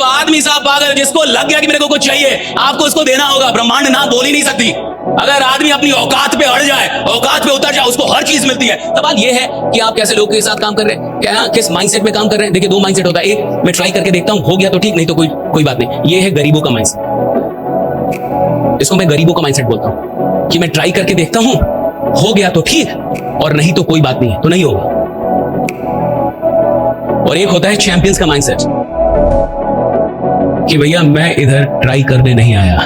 जो आदमी साहब पागल जिसको लग गया कि मेरे को कुछ चाहिए, आपको उसको देना होगा। ब्रह्मांड ना बोल ही नहीं सकती। अगर आदमी अपनी औकात पे अड़ जाए, औकात पे उतर जाए, उसको हर चीज मिलती है। सवाल ये है कि आप कैसे लोगों के साथ काम कर रहे हैं, क्या किस माइंडसेट में काम कर रहे हैं। देखिए, दो माइंडसेट होता है। एक, मैं ट्राई करके देखता हूं, हो गया तो ठीक, नहीं तो कोई बात नहीं। ये है गरीबों का माइंडसेट। इसको मैं गरीबों का माइंडसेट बोलता हूं कि मैं ट्राई करके देखता हूं, हो गया तो ठीक, और नहीं तो कोई बात नहीं, तो नहीं होगा। और एक होता है चैंपियंस का माइंडसेट कि भैया मैं इधर ट्राई करने नहीं आया,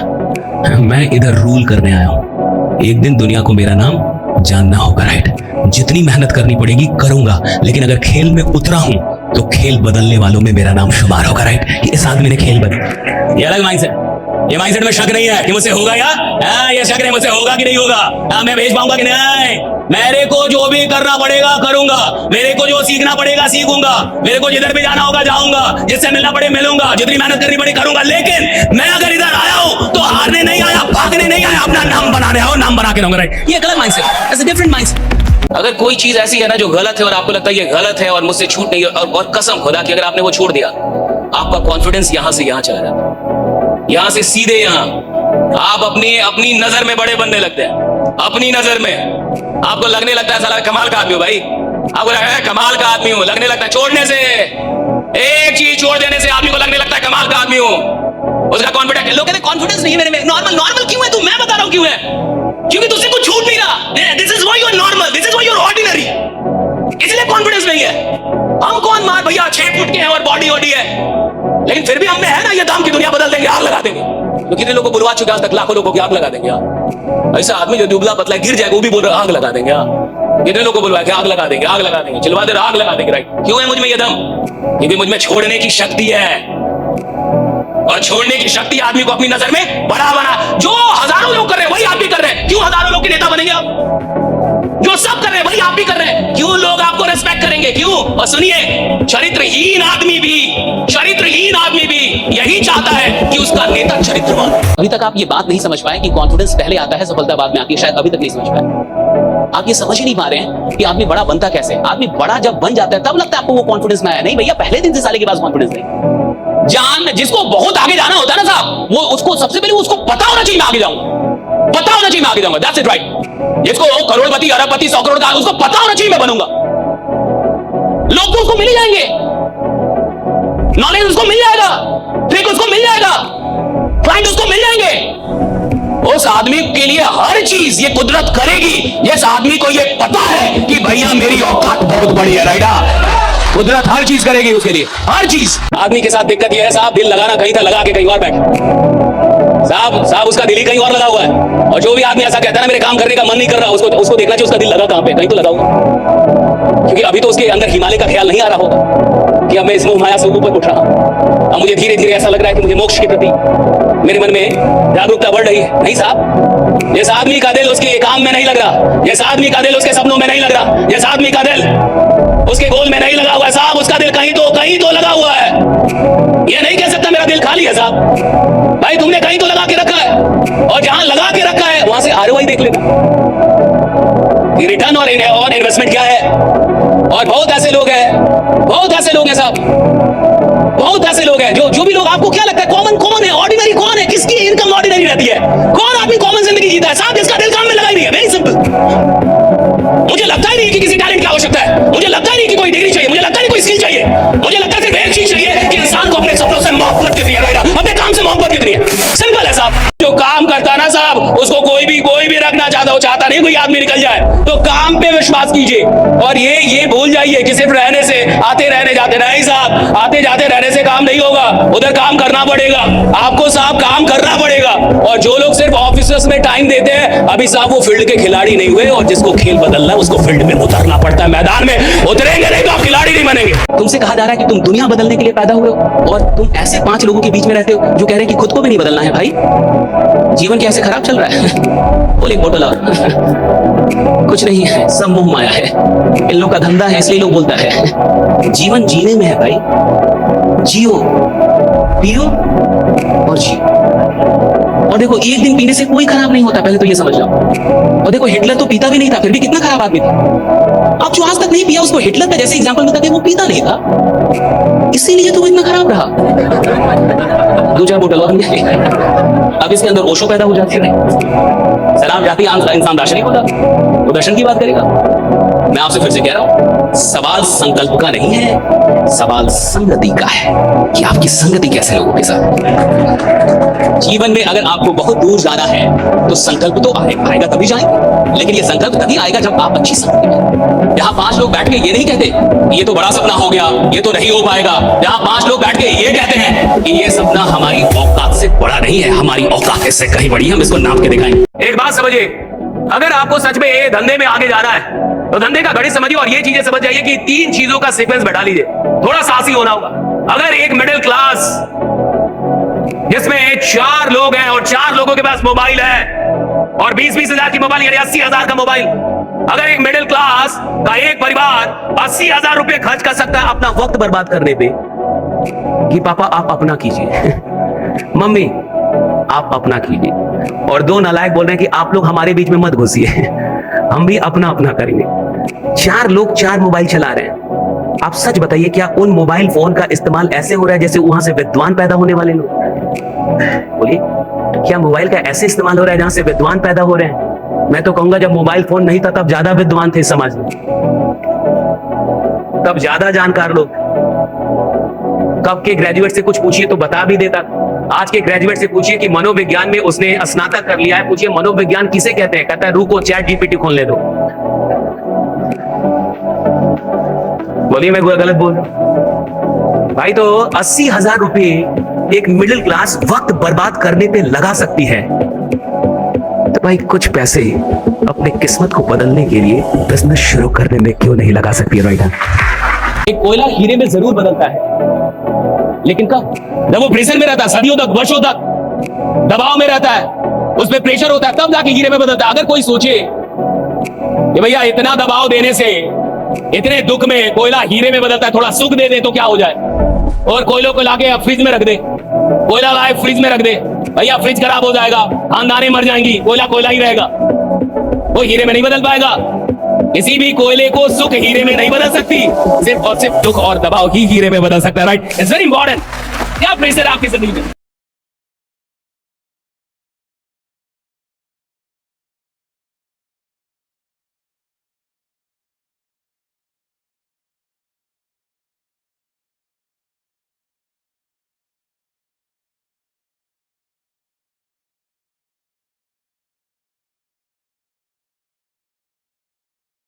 मैं इधर रूल करने आया हूं। एक दिन दुनिया को मेरा नाम जानना होगा, राइट। जितनी मेहनत करनी पड़ेगी करूंगा, लेकिन अगर खेल में उतरा हूं तो खेल बदलने वालों में मेरा नाम शुमार होगा, राइट। इस आदमी ने खेल बदल, ये अलग माइंडसेट। ये माइंडसेट में शक नहीं है कि मुझसे होगा या ये शक नहीं, मुझसे होगा कि नहीं होगा, मैं भेज पाऊंगा कि नहीं। मेरे को जो भी करना पड़ेगा करूंगा, मेरे को जो सीखना पड़ेगा सीखूंगा, मेरे को जिधर भी जाना होगा जाऊंगा, जिससे मिलना पड़े मिलूंगा, जितनी मेहनत करनी पड़े करूंगा। लेकिन मैं अगर इधर आया हूं तो हारने नहीं आया, भागने नहीं आया, अपना नाम बनाने आया, नाम बना के रहूंगा, राइट। ये अलग mindset, it's a different mindset. अगर कोई चीज ऐसी है ना जो गलत है और आपको लगता है ये गलत है और मुझसे छूट नहीं है, और कसम खुदा की अगर आपने वो छोड़ दिया, आपका कॉन्फिडेंस यहां से यहां चला जाता है, यहां से सीधे यहां। आप अपनी नजर में बड़े बनने लगते हैं। अपनी नजर में आपको लगने लगता है साला कमाल का आदमी हूं भाई, आपको लगता है कमाल का आदमी हूं, लगने लगता है। छोड़ने से, एक चीज छोड़ देने से आदमी को लगने लगता है कमाल का आदमी हूं। उसका कॉन्फिडेंस, लोग कहते हैं कॉन्फिडेंस नहीं है मेरे में। नॉर्मल क्यों है तू? मैं बता रहा हूं क्यों है, क्योंकि तुझसे कुछ छूट नहीं रहा। This is why you are normal, this is why you are ordinary, इसलिए कॉन्फिडेंस नहीं है। हम कौन मार भैया 6 फुट के हैं और बॉडी है, लेकिन फिर भी हमने है ना ये दाम की दुनिया बदल देंगे, आग लगा देंगे। तो कितने लोगों को बुलवा चुके आज तक, लाखों लोगों की आग लगा देंगे। ऐसा आदमी जो दुबला पतला गिर जाएगा वो भी बोल रहा आग लगा देंगे। कितने लोगों को बुलवा के आग लगा देंगे, आग लगा देंगे, चिल्वा दे आग लगा देंगे, राइट। क्यों है मुझ में ये दम? क्योंकि मुझ में छोड़ने की शक्ति है, और छोड़ने की शक्ति आदमी को अपनी नजर में बड़ा बना। जो हजारों लोग कर रहे हैं वही आप भी कर रहे हैं। क्यों हजारों लोग के नेता बनेंगे आप? जो सब कर रहे हैं वही आप भी कर रहे हैं। क्यों लोग आपको रेस्पेक्ट करेंगे? क्यों? और सुनिए, चरित्रहीन आदमी भी यही चाहता है कि उसका नेता चरित्रवान। अभी तक आप ये बात नहीं समझ पाए कि कॉन्फिडेंस पहले आता है, सफलता बाद में आती है। शायद अभी तक नहीं समझ पाए। आप ये समझ ही नहीं पा रहे हैं कि आदमी बड़ा बनता कैसे। आदमी बड़ा जब बन जाता है तब लगता है आपको वो कॉन्फिडेंस में आया। नहीं भैया, पहले दिन से साले के पास कॉन्फिडेंस नहीं। जिसको बहुत आगे जाना होता है ना साहब, वो उसको सबसे पहले उसको पता होना चाहिए मैं आगे जाऊंगा, पता होना चाहिए मैं आगे जाऊंगा। That's it, right. जिसको करोड़पति, अरबपति, 100 करोड़ का, उसको पता होना चाहिए मैं बनूंगा। लोग तो उसको मिल जाएंगे, नॉलेज उसको मिल जाएगा, ट्रिक उसको मिल जाएगा, क्लाइंट उसको मिल जाएंगे। उस आदमी के लिए हर चीज ये कुदरत करेगी जिस आदमी को ये पता है कि भैया मेरी औकात बहुत बड़ी है, राइट। कुदरत हर चीज करेगी उसके लिए, हर चीज। आदमी के साथ दिक्कत यह है साहब, दिल लगाना कहीं था, लगा के कहीं और बैठ। साहब उसका दिल ही कहीं और लगा हुआ है। और जो भी आदमी ऐसा कहता है ना मेरे काम करने का मन नहीं कर रहा, उसको देखना चाहिए उसका दिल लगा कहां पे, कहीं तो लगा होगा। क्योंकि अभी तो उसके अंदर हिमालय का ख्याल नहीं आ रहा होगा कि अब मैं इस मोह माया से ऊपर उठ रहा हूं। अब मुझे धीरे धीरे ऐसा लग रहा है कि मुझे मोक्ष के प्रति मेरे मन में जागरूकता बढ़ रही है। नहीं साहब, जिस आदमी का दिल उसके काम में नहीं लग रहा, जिस आदमी का दिल उसके सपनों में नहीं लग रहा, जिस आदमी का दिल उसके गोल में नहीं लगा हुआ है साहब, उसका दिल कहीं तो लगा हुआ है। ये नहीं कह सकता मेरा दिल खाली है साहब। भाई तुमने कहीं तो लगा के रखा है, और जहां लगा के रखा है वहां से ROI देख लेना, रिटर्न और इन्वेस्टमेंट क्या है। और बहुत ऐसे लोग हैं साहब, बहुत ऐसे लोग हैं जो भी लोग, आपको क्या लगता है कॉमन है, ऑर्डिनरी कौन है, किसकी इनकम ऑर्डिनरी रहती है? कौन आदमी कॉमन जिंदगी जीता है साहब? जिसका दिल काम में लगा ही नहीं है। Very simple. मुझे लगता ही नहीं कि किसी टैलेंट की आवश्यकता है, मुझे लगता ही नहीं कि कोई डिग्री चाहिए, मुझे लगता नहीं कोई स्किल चाहिए, मुझे लगता है सिर्फ एक चीज चाहिए कि इंसान को अपने सपनों से मोहब्बत कितनी है, अपने काम से मोहब्बत कितनी है। सिंपल है साहब। जो काम करता है ना साहब, उसको कोई भी रखना चाहता नहीं कोई आदमी निकल जाए, तो काम पे विश्वास कीजिए। और ये भूल जाइए कि सिर्फ रहने से, आते रहने जाते नहीं साहब, आते जाते रहने से काम नहीं होगा, उधर काम करना पड़ेगा आपको साहब, काम करना पड़ेगा। और जो लोग सिर्फ ऑफिसर्स में टाइम देते हैं, अभी साहब वो फील्ड के खिलाड़ी नहीं हुए। और जिसको खेल बदलना है उसको फील्ड में उतरना पड़ता है, मैदान में उतरेंगे नहीं तो आप खिलाड़ी नहीं बनेंगे। तुमसे कहा जा रहा है कि तुम दुनिया बदलने के लिए पैदा हुए हो, और तुम ऐसे 5 लोगों के बीच में रहते हो जो कह रहे हैं कि खुद को भी नहीं बदलना है। भाई जीवन कैसे खराब चल रहा है। बोले बोतल और कुछ नहीं है, सब मोह माया है, इन लोगों का धंधा है इसलिए लोग बोलता है। जीवन जीने में है भाई, जियो, पियो और जियो। और देखो, एक दिन पीने से कोई खराब नहीं होता, पहले तो ये समझ लो। और देखो, हिटलर तो पीता भी नहीं था, फिर भी कितना खराब आदमी था। अब जो आज तक नहीं पिया उसको हिटलर का जैसे एग्जांपल में था कि वो पीता नहीं था, इसीलिए तो वो इतना खराब रहा। दो चार बोतल और अब इसके अंदर ओशो पैदा हो जाती है। सलाम जाती इंसान दार्शनिक होता तो दर्शन की बात करेगा। मैं आपसे फिर से कह रहा हूं, सवाल संकल्प का नहीं है, सवाल संगति का है कि आपकी संगति कैसे लोगों के साथ। जीवन में अगर आपको बहुत दूर जाना है तो संकल्प तो आएगा तभी जाएंगे, लेकिन ये संकल्प तभी आएगा जब आप अच्छी संगति में। यहाँ 5 लोग बैठ के ये नहीं कहते ये तो बड़ा सपना हो गया, ये तो नहीं हो पाएगा। यहाँ 5 लोग बैठ के ये कहते हैं कि ये सपना हमारी औकात से बड़ा नहीं है, हमारी औकात से कहीं बड़ी है, हम इसको नाप के दिखाएंगे। एक बात समझिए, अगर आपको सच में ये धंधे में आगे जाना है तो धंधे का गणित समझिए और ये चीजें समझ जाइए कि 3 चीजों का सीक्वेंस बैठा लीजिए। थोड़ा साहसी होना होगा। अगर एक मिडिल क्लास जिसमें 4 लोग हैं और 4 लोगों के पास मोबाइल है और 20-20 हजार की मोबाइल यानी 80 हजार का मोबाइल, अगर एक मिडिल क्लास का एक परिवार 80 हजार रुपए खर्च कर सकता है अपना वक्त बर्बाद करने पे कि पापा आप अपना कीजिए, मम्मी आप अपना कीजिए, और 2 नालायक बोल रहे हैं कि आप लोग हमारे बीच में मत घुसिए, हम भी अपना अपना करेंगे। 4 लोग 4 मोबाइल चला रहे हैं। आप सच बताइए क्या उन मोबाइल फोन का इस्तेमाल ऐसे हो रहा है जैसे वहां से विद्वान पैदा होने वाले लोग? बोलिए, क्या मोबाइल का ऐसे इस्तेमाल हो रहा है जहां से विद्वान पैदा हो रहे हैं? मैं तो कहूंगा जब मोबाइल फोन नहीं था तब ज्यादा विद्वान थे समाज में, तब ज्यादा जानकार लोग। कब के ग्रेजुएट से कुछ पूछिए तो बता भी देता। आज के ग्रेजुएट से पूछिए कि मनोविज्ञान में उसने स्नातक कर लिया है, पूछिए मनोविज्ञान किसे कहते हैं, कहता है रुको चैट जीपीटी खोलने दो। बोलिए मैं गलत बोल रहा हूं भाई? तो 80 हजार रुपए एक मिडिल क्लास वक्त बर्बाद करने पे लगा सकती है, तो भाई कुछ पैसे अपने किस्मत को बदलने के लिए बिजनेस शुरू करने में क्यों नहीं लगा सकती है? एक कोयला हीरे में जरूर बदलता है, लेकिन कब? जब वो प्रेशर में रहता है, सदियों तक, वर्षों तक दबाव में रहता है, उसमें प्रेशर होता है, तब जाके हीरे में बदलता है। अगर कोई सोचे कि भैया इतना दबाव देने से, इतने दुख में कोयला हीरे में बदलता है, थोड़ा सुख दे दे तो क्या हो जाए, और कोयलों को लाके फ्रिज में रख दे, कोयला लाए फ्रिज में रख दे, भैया फ्रिज खराब हो जाएगा, खानदानें मर जाएंगी, कोयला कोयला ही रहेगा, वो हीरे में नहीं बदल पाएगा। किसी भी कोयले को सुख हीरे में नहीं बदल सकती, सिर्फ और सिर्फ दुख और दबाव ही हीरे में बदल सकता है। Right, it's very important. क्या प्रेशर आपकी जिंदगी में?